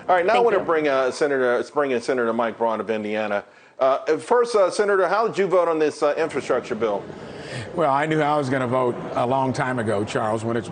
All right, now I Thank want to you. bring in Senator Mike Braun of Indiana. First, Senator, how did you vote on this infrastructure bill? Well, I knew I was going to vote a long time ago, Charles, when it's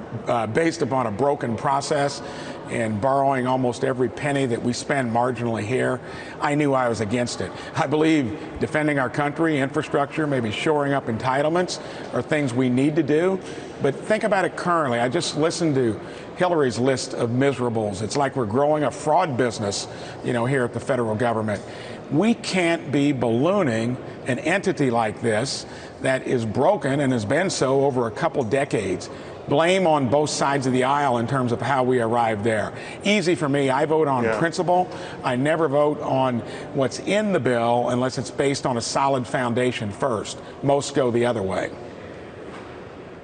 based upon a broken process and borrowing almost every penny that we spend marginally here. I knew I was against it. I believe defending our country, infrastructure, maybe shoring up entitlements are things we need to do. But think about it currently. I just listened to Hillary's list of miserables. It's like we're growing a fraud business, here at the federal government. We can't be ballooning an entity like this that is broken and has been so over a couple decades. Blame on both sides of the aisle in terms of how we arrived there. Easy for me. I vote on principle. I never vote on what's in the bill unless it's based on a solid foundation first. Most go the other way.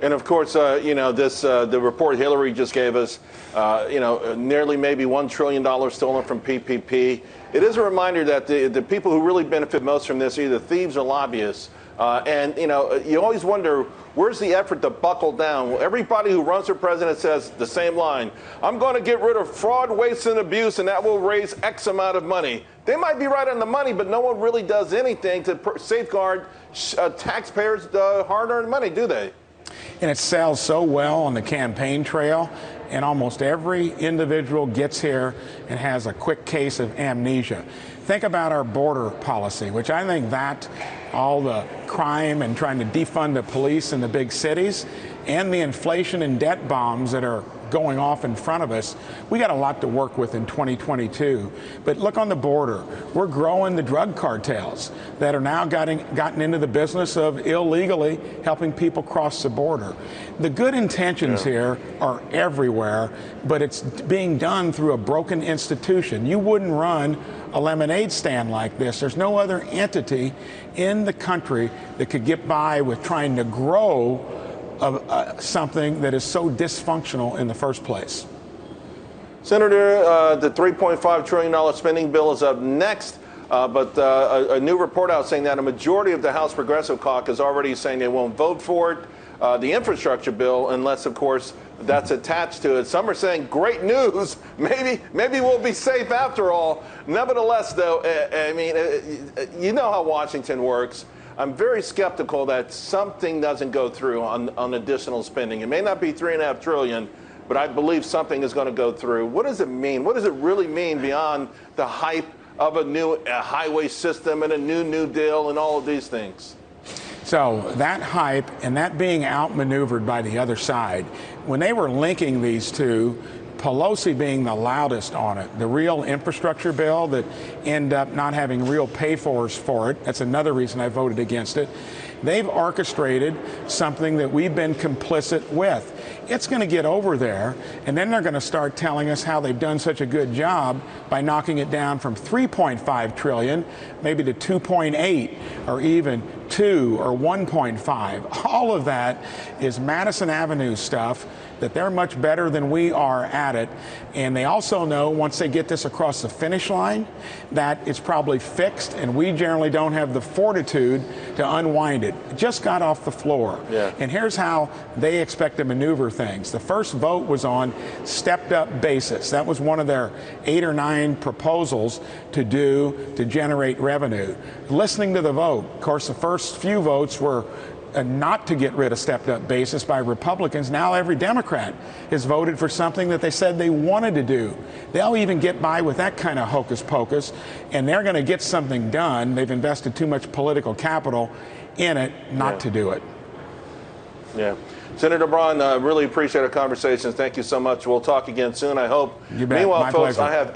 And of course, the report Hillary just gave us, nearly maybe $1 trillion stolen from PPP. It is a reminder that the people who really benefit most from this are either thieves or lobbyists. You always wonder, where's the effort to buckle down? Well, everybody who runs for president says the same line. I'm going to get rid of fraud, waste, and abuse, and that will raise X amount of money. They might be right on the money, but no one really does anything to safeguard taxpayers' hard-earned money, do they? And it sells so well on the campaign trail, and almost every individual gets here and has a quick case of amnesia. Think about our border policy, which I think that all the crime and trying to defund the police in the big cities and the inflation and debt bombs that are going off in front of us, we got a lot to work with in 2022. But look on the border. We're growing the drug cartels that are now gotten into the business of illegally helping people cross the border. The good intentions here are everywhere, but it's being done through a broken institution. You wouldn't run a lemonade stand like this. There's no other entity in the country that could get by with trying to grow something that is so dysfunctional in the first place. Senator, the $3.5 trillion spending bill is up next, but a new report out saying that a majority of the House Progressive Caucus is already saying they won't vote for it, the infrastructure bill, unless, of course, that's attached to it. Some are saying, great news, maybe we'll be safe after all. Nevertheless, though, you know how Washington works. I'm very skeptical that something doesn't go through on additional spending. It may not be $3.5 trillion, but I believe something is going to go through. What does it mean? What does it really mean beyond the hype of a new highway system and a new deal and all of these things? So that hype and that being outmaneuvered by the other side, when they were linking these two, Pelosi being the loudest on it, the real infrastructure bill that end up not having real pay-fors for it. That's another reason I voted against it. They've orchestrated something that we've been complicit with. It's going to get over there, and then they're going to start telling us how they've done such a good job by knocking it down from $3.5 trillion, maybe to 2.8, or even 2 or 1.5. All of that is Madison Avenue stuff that they're much better than we are at it. And they also know once they get this across the finish line that it's probably fixed, and we generally don't have the fortitude to unwind it. It just got off the floor. And here's how they expect to maneuver things. The first vote was on stepped up basis. That was one of their 8 or 9 proposals to do to generate revenue. Listening to the vote, of course, the first few votes were not to get rid of stepped-up basis by Republicans. Now every Democrat has voted for something that they said they wanted to do. They'll even get by with that kind of hocus pocus, and they're going to get something done. They've invested too much political capital in it not to do it. Senator Braun, really appreciate our conversations. Thank you so much. We'll talk again soon, I hope. You bet. Meanwhile, My folks, pleasure. I have